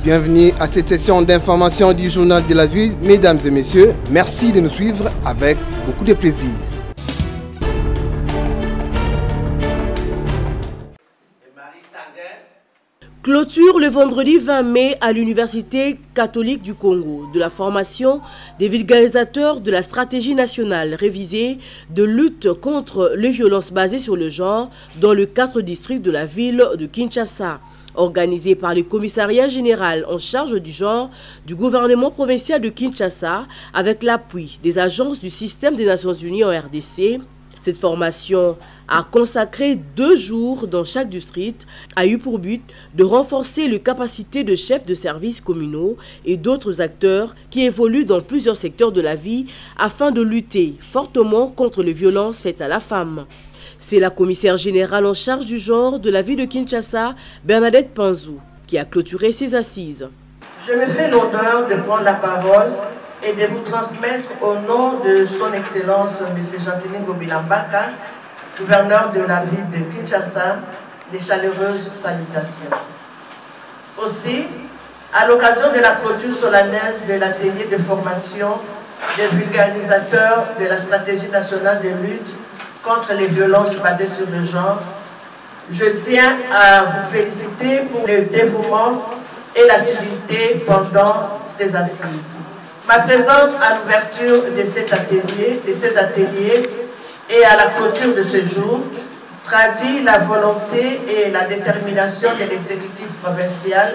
Bienvenue à cette session d'information du journal de la ville. Mesdames et messieurs, merci de nous suivre avec beaucoup de plaisir. Clôture le vendredi 20 mai à l'Université catholique du Congo de la formation des vulgarisateurs de la stratégie nationale révisée de lutte contre les violences basées sur le genre dans le 4 districts de la ville de Kinshasa. Organisé par le commissariat général en charge du genre du gouvernement provincial de Kinshasa avec l'appui des agences du système des Nations Unies en RDC. Cette formation a consacré 2 jours dans chaque district, a eu pour but de renforcer les capacités de chefs de services communaux et d'autres acteurs qui évoluent dans plusieurs secteurs de la vie afin de lutter fortement contre les violences faites à la femme. C'est la commissaire générale en charge du genre de la ville de Kinshasa, Bernadette Panzou, qui a clôturé ses assises. Je me fais l'honneur de prendre la parole et de vous transmettre au nom de son Excellence M. Gentilin Gobilambaka, gouverneur de la ville de Kinshasa, les chaleureuses salutations. Aussi, à l'occasion de la clôture solennelle de l'atelier de formation des vulgarisateurs de la stratégie nationale de lutte contre les violences basées sur le genre, je tiens à vous féliciter pour le dévouement et l'assiduité pendant ces assises. Ma présence à l'ouverture de ces ateliers et à la clôture de ce jour traduit la volonté et la détermination de l'exécutif provincial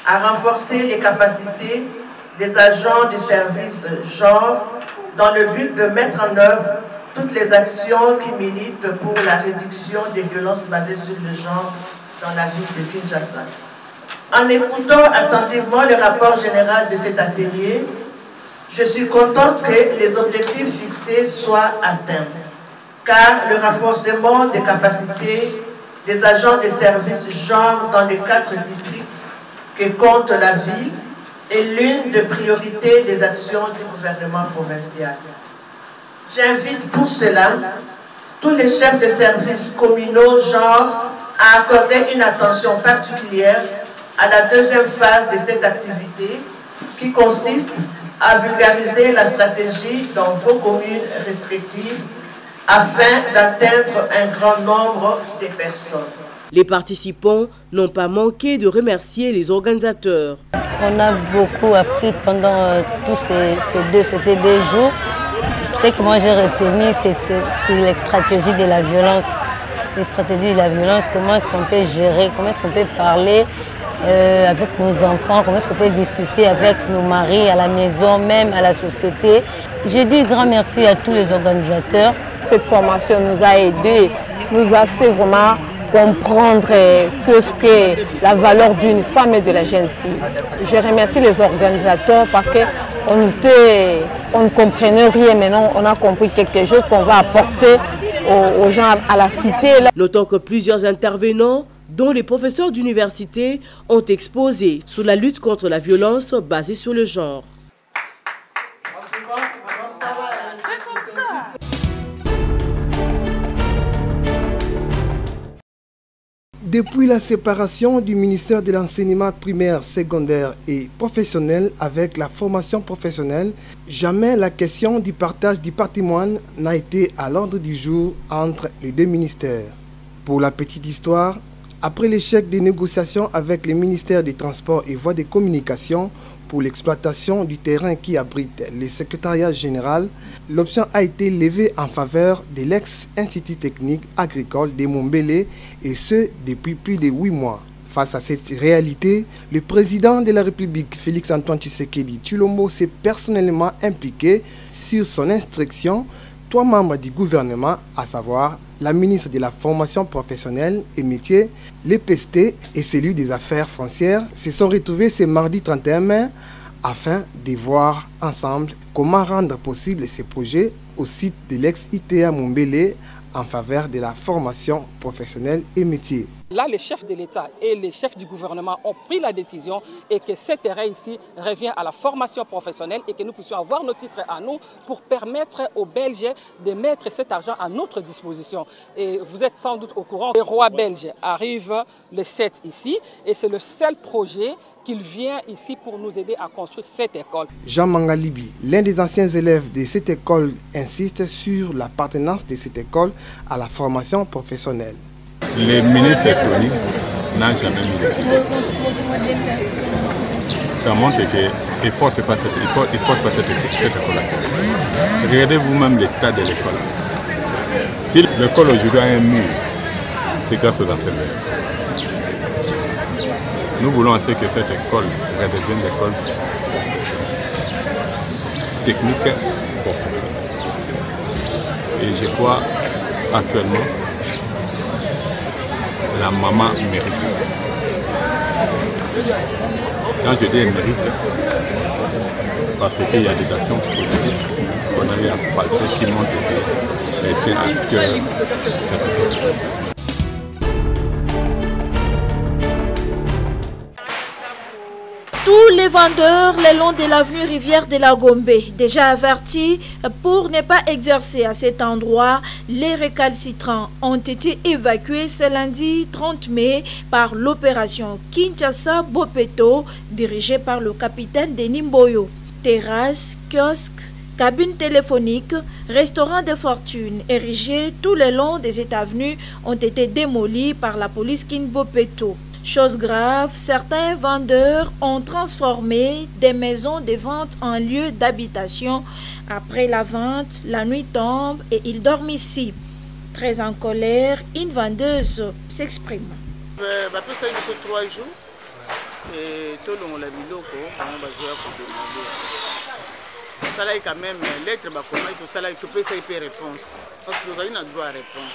à renforcer les capacités des agents du service genre dans le but de mettre en œuvre toutes les actions qui militent pour la réduction des violences basées sur le genre dans la ville de Kinshasa. En écoutant attentivement le rapport général de cet atelier, je suis contente que les objectifs fixés soient atteints, car le renforcement des capacités des agents des services genre dans les 4 districts que compte la ville est l'une des priorités des actions du gouvernement provincial. J'invite pour cela tous les chefs de services communaux genre à accorder une attention particulière à la 2e phase de cette activité qui consiste à vulgariser la stratégie dans vos communes respectives afin d'atteindre un grand nombre de personnes. Les participants n'ont pas manqué de remercier les organisateurs. On a beaucoup appris pendant tous ces 2 jours. Ce que moi j'ai retenu, c'est les stratégies de la violence. Les stratégies de la violence, comment est-ce qu'on peut gérer, comment est-ce qu'on peut parler avec nos enfants, comment est-ce qu'on peut discuter avec nos maris à la maison, même à la société. J'ai dit grand merci à tous les organisateurs. Cette formation nous a aidés, nous a fait vraiment comprendre ce qu'est la valeur d'une femme et de la jeune fille. Je remercie les organisateurs parce qu'on ne comprenait rien, maintenant on a compris quelque chose qu'on va apporter aux gens à la cité. Notons que plusieurs intervenants, dont les professeurs d'université, ont exposé sur la lutte contre la violence basée sur le genre. Depuis la séparation du ministère de l'enseignement primaire, secondaire et professionnel avec la formation professionnelle, jamais la question du partage du patrimoine n'a été à l'ordre du jour entre les 2 ministères. Pour la petite histoire, après l'échec des négociations avec le ministère des Transports et Voies de Communication pour l'exploitation du terrain qui abrite le secrétariat général, l'option a été levée en faveur de l'ex-Institut technique agricole de Mombélé et ce depuis plus de 8 mois. Face à cette réalité, le président de la République, Félix-Antoine Tshisekedi Tshilombo, s'est personnellement impliqué sur son instruction. 3 membres du gouvernement, à savoir la ministre de la Formation professionnelle et métiers, l'EPST et celui des Affaires foncières, se sont retrouvés ce mardi 31 mai afin de voir ensemble comment rendre possible ces projets au site de l'ex-ITA Mombélé en faveur de la formation professionnelle et métiers. Là, les chefs de l'État et les chefs du gouvernement ont pris la décision et que cet terrain ici revient à la formation professionnelle et que nous puissions avoir nos titres à nous pour permettre aux Belges de mettre cet argent à notre disposition. Et vous êtes sans doute au courant, le roi belge arrive le 7 ici et c'est le seul projet qu'il vient ici pour nous aider à construire cette école. Jean Mangalibi, l'un des anciens élèves de cette école, insiste sur l'appartenance de cette école à la formation professionnelle. Les ministres économiques n'ont jamais mis les pieds. Ça montre qu'ils ne portent pas cette école. Regardez vous-même l'état de l'école. Si l'école aujourd'hui a un mur, c'est grâce aux enseignants. Nous voulons aussi que cette école redevienne l'école technique professionnelle. Et je crois actuellement la maman mérite. Quand je dis elle mérite, parce qu'il y a des actions positives qu'on a eu à palper qui montrent qu'elle tient à cœur cette école. Tous les vendeurs le long de l'avenue Rivière de la Gombe, déjà avertis pour ne pas exercer à cet endroit, les récalcitrants ont été évacués ce lundi 30 mai par l'opération Kinshasa Bopeto dirigée par le capitaine Denis Mboyo. Terrasses, kiosques, cabines téléphoniques, restaurants de fortune érigés tout le long de cette avenue ont été démolis par la police Kinbopeto. Chose grave, certains vendeurs ont transformé des maisons de vente en lieux d'habitation. Après la vente, la nuit tombe et ils dorment ici. Très en colère, une vendeuse s'exprime. Ça fait 3 jours et tout le monde a vu l'eau, on va jouer pour demander. Ça là quand même, l'être, ça là, tout peut ça y réponse. Parce que nous avons un droit à réponse.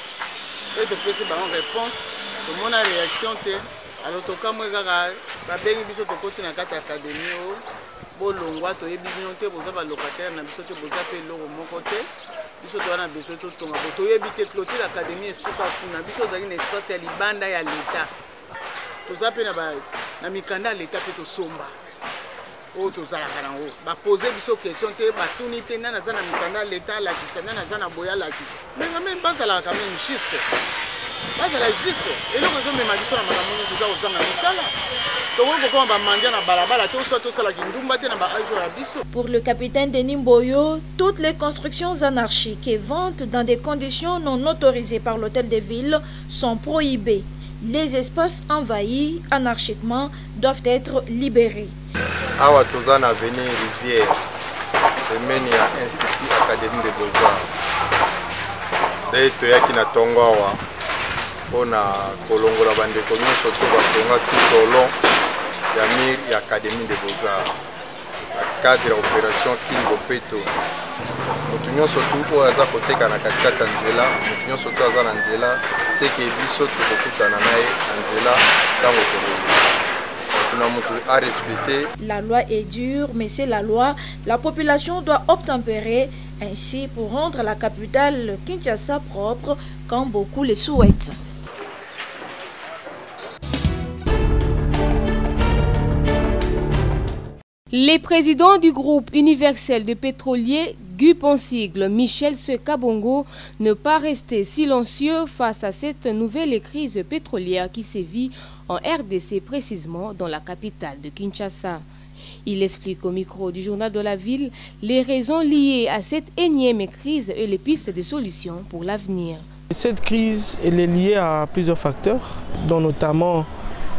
Et tout peut ça une réponse, tout le monde a réaction. Alors tout cas moi kaka ba bengi biso to koti na kata académie o bolongwa to yebi bino te boza ba locataire na biso te boza pe loko moko te biso to wana biso to tonga to yebi te clôture l'académie esuka kuna biso za ina espace ya libanda ya l'état toza pe na mikanda l'état pe to somba o to za la kana o ba poser biso question te ba tuni te na za na mikanda l'état la kisana na za na boya la kis mais même pas ça la quand même juste. Pour le capitaine Denis Mboyo, toutes les constructions anarchiques et ventes dans des conditions non autorisées par l'hôtel de ville sont prohibées. Les espaces envahis anarchiquement doivent être libérés. Awa tozana avenue Rivière, pembeni ya Institut Académie des Beaux-Arts. Dei toyaki na tongo awa pona kolongola bandeko nyonso to batonga tout au long ya mur ya Académie des Beaux-Arts. Na cadre ya opération Kinbopeto. Mutu nyonso tu oyo aza koteka na katikati ya nzela, mutu nyonso tu aza na nzela, seke biso tokokutana naye na nzela ntango tokoloba. La loi est dure, mais c'est la loi. La population doit obtempérer ainsi pour rendre la capitale Kinshasa propre, comme beaucoup le souhaitent. Les présidents du groupe universel de pétroliers GUP en sigle, Michel Sekabongo, ne pas rester silencieux face à cette nouvelle crise pétrolière qui sévit en RDC, précisément dans la capitale de Kinshasa. Il explique au micro du journal de la ville les raisons liées à cette énième crise et les pistes de solutions pour l'avenir. Cette crise elle est liée à plusieurs facteurs, dont notamment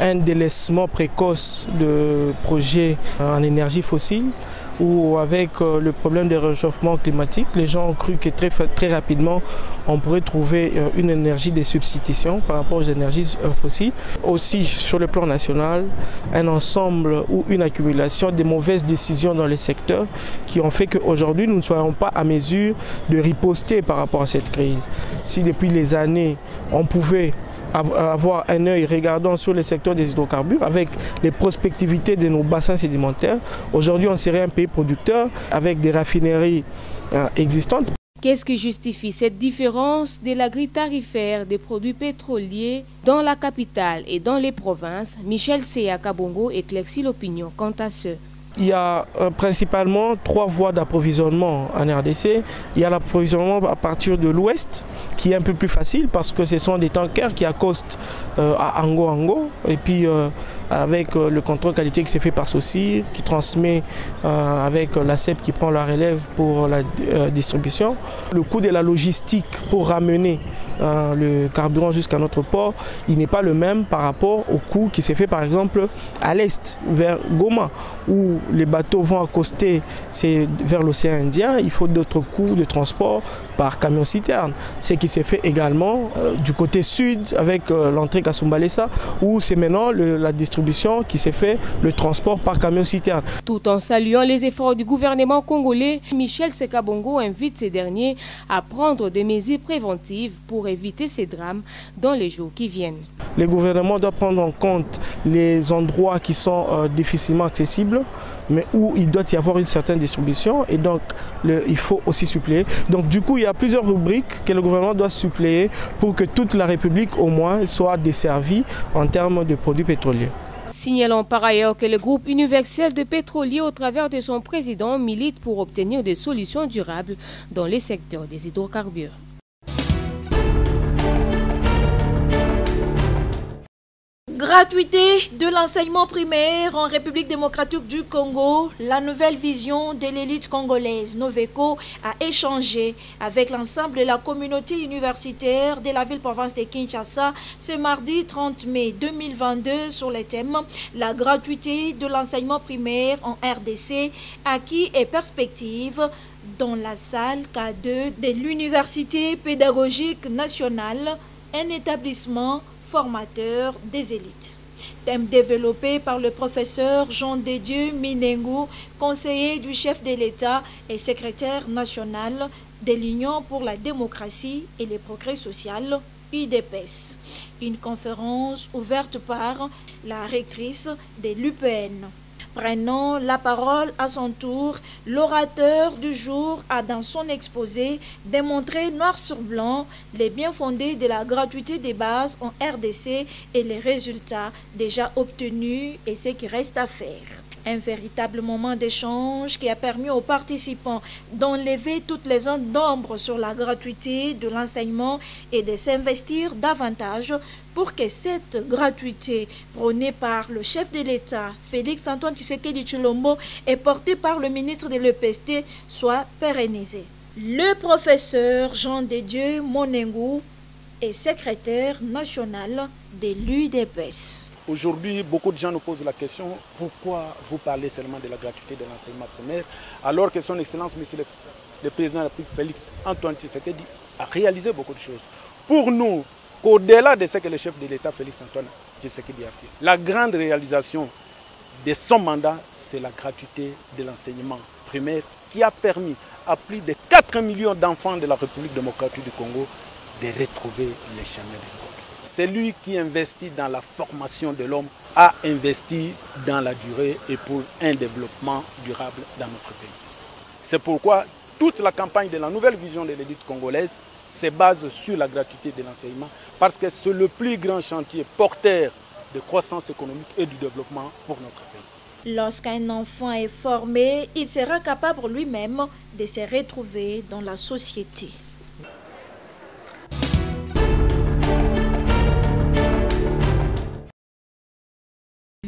un délaissement précoce de projets en énergie fossile, ou avec le problème des réchauffements climatiques, les gens ont cru que très rapidement on pourrait trouver une énergie de substitution par rapport aux énergies fossiles. Aussi sur le plan national, un ensemble ou une accumulation de mauvaises décisions dans les secteurs qui ont fait qu'aujourd'hui nous ne soyons pas à mesure de riposter par rapport à cette crise. Si depuis les années on pouvait avoir un œil regardant sur le secteur des hydrocarbures avec les prospectivités de nos bassins sédimentaires. Aujourd'hui, on serait un pays producteur avec des raffineries existantes. Qu'est-ce qui justifie cette différence de la grille tarifaire des produits pétroliers dans la capitale et dans les provinces? Michel Seya Kabongo éclaircit l'opinion quant à ce. Il y a principalement 3 voies d'approvisionnement en RDC. Il y a l'approvisionnement à partir de l'ouest, qui est un peu plus facile parce que ce sont des tankers qui accostent à Ango. Et puis avec le contrôle qualité qui s'est fait par Saucir, qui transmet avec la CEP qui prend la relève pour la distribution. Le coût de la logistique pour ramener le carburant jusqu'à notre port, il n'est pas le même par rapport au coût qui s'est fait par exemple à l'est, vers Goma, où les bateaux vont accoster vers l'océan Indien. Il faut d'autres coûts de transport par camion-citerne. Ce qui s'est fait également du côté sud avec l'entrée Kasumbalesa, où c'est maintenant la distribution qui s'est fait, le transport par camion-citerne. Tout en saluant les efforts du gouvernement congolais, Michel Seya Kabongo invite ces derniers à prendre des mesures préventives pour éviter ces drames dans les jours qui viennent. Le gouvernement doit prendre en compte les endroits qui sont difficilement accessibles, mais où il doit y avoir une certaine distribution et donc il faut aussi suppléer. Donc du coup, il y a plusieurs rubriques que le gouvernement doit suppléer pour que toute la République au moins soit desservie en termes de produits pétroliers. Signalons par ailleurs que le groupe universel de pétroliers, au travers de son président, milite pour obtenir des solutions durables dans les secteurs des hydrocarbures. Gratuité de l'enseignement primaire en République démocratique du Congo, la nouvelle vision de l'élite congolaise, Noveco, a échangé avec l'ensemble de la communauté universitaire de la ville-province de Kinshasa ce mardi 30 mai 2022 sur le thème « La gratuité de l'enseignement primaire en RDC, acquis et perspectives » dans la salle K2 de l'Université pédagogique nationale, un établissement formateur des élites. Thème développé par le professeur Jean Dédieu Minengu, conseiller du chef de l'État et secrétaire national de l'Union pour la démocratie et le progrès social, UDPS. Une conférence ouverte par la rectrice de l'UPN. Prenant la parole à son tour, l'orateur du jour a dans son exposé démontré noir sur blanc les biens fondés de la gratuité des bases en RDC et les résultats déjà obtenus et ce qui reste à faire. Un véritable moment d'échange qui a permis aux participants d'enlever toutes les zones d'ombre sur la gratuité de l'enseignement et de s'investir davantage pour que cette gratuité prônée par le chef de l'État, Félix Antoine Tshisekedi Tshilombo, et portée par le ministre de l'EPST soit pérennisée. Le professeur Jean Dédieu Minengu est secrétaire national de l'UDPS. Aujourd'hui, beaucoup de gens nous posent la question pourquoi vous parlez seulement de la gratuité de l'enseignement primaire alors que son Excellence, Monsieur le Président de la République, Félix Antoine Tshisekedi, a réalisé beaucoup de choses. Pour nous, au-delà de ce que le chef de l'État, Félix Antoine Tshisekedi, a fait, la grande réalisation de son mandat, c'est la gratuité de l'enseignement primaire qui a permis à plus de 4 millions d'enfants de la République démocratique du Congo de retrouver les chemins de l'école. C'est lui qui investit dans la formation de l'homme, a investi dans la durée et pour un développement durable dans notre pays. C'est pourquoi toute la campagne de la nouvelle vision de l'élite congolaise se base sur la gratuité de l'enseignement parce que c'est le plus grand chantier porteur de croissance économique et du développement pour notre pays. Lorsqu'un enfant est formé, il sera capable lui-même de se retrouver dans la société.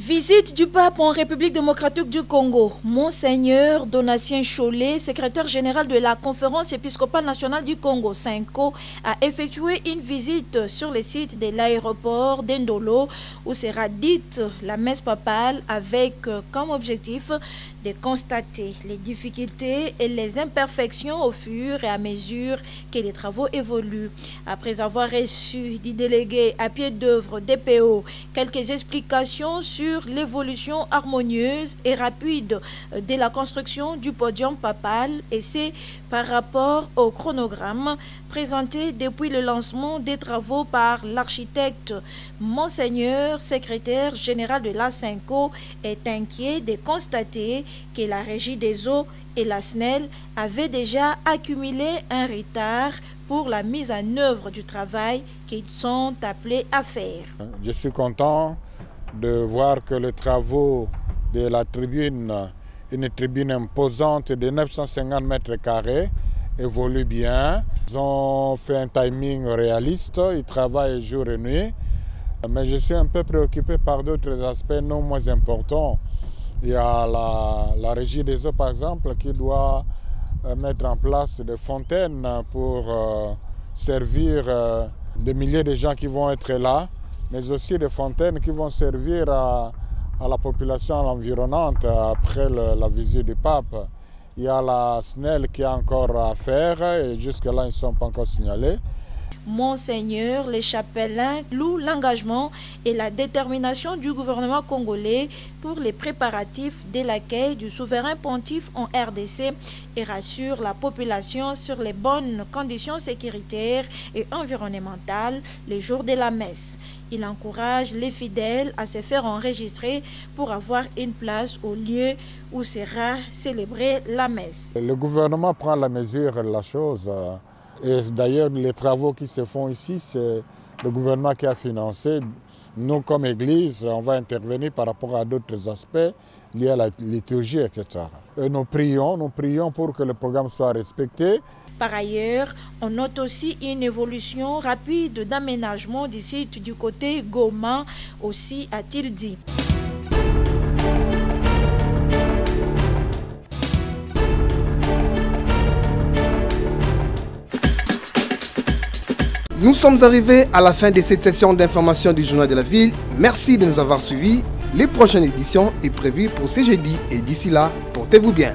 Visite du pape en République démocratique du Congo. Monseigneur Donatien Cholet, secrétaire général de la Conférence épiscopale nationale du Congo, SENCO, a effectué une visite sur le site de l'aéroport d'Endolo où sera dite la messe papale avec comme objectif de constater les difficultés et les imperfections au fur et à mesure que les travaux évoluent. Après avoir reçu du délégué à pied d'œuvre DPO quelques explications sur l'évolution harmonieuse et rapide de la construction du podium papal, et c'est par rapport au chronogramme présenté depuis le lancement des travaux par l'architecte. Monseigneur, secrétaire général de l'ASENCO, est inquiet de constater que la Régie des eaux et la SNEL avaient déjà accumulé un retard pour la mise en œuvre du travail qu'ils sont appelés à faire. Je suis content de voir que les travaux de la tribune, une tribune imposante de 950 mètres carrés, évoluent bien. Ils ont fait un timing réaliste, ils travaillent jour et nuit. Mais je suis un peu préoccupé par d'autres aspects non moins importants. Il y a la Régie des eaux, par exemple, qui doit mettre en place des fontaines pour servir des milliers de gens qui vont être là, mais aussi des fontaines qui vont servir à la population environnante après la visite du pape. Il y a la SNEL qui a encore à faire et jusque-là, ils ne sont pas encore signalés. Monseigneur, les chapelains louent l'engagement et la détermination du gouvernement congolais pour les préparatifs de l'accueil du souverain pontife en RDC et rassurent la population sur les bonnes conditions sécuritaires et environnementales les jours de la messe. Il encourage les fidèles à se faire enregistrer pour avoir une place au lieu où sera célébrée la messe. Le gouvernement prend la mesure de la chose. Et d'ailleurs, les travaux qui se font ici, c'est le gouvernement qui a financé. Nous, comme Église, on va intervenir par rapport à d'autres aspects liés à la liturgie, etc. Et nous prions pour que le programme soit respecté. Par ailleurs, on note aussi une évolution rapide d'aménagement du site du côté Goma, aussi a-t-il dit. Nous sommes arrivés à la fin de cette session d'information du Journal de la Ville. Merci de nous avoir suivis. Les prochaines éditions sont prévues pour ce jeudi et d'ici là, portez-vous bien.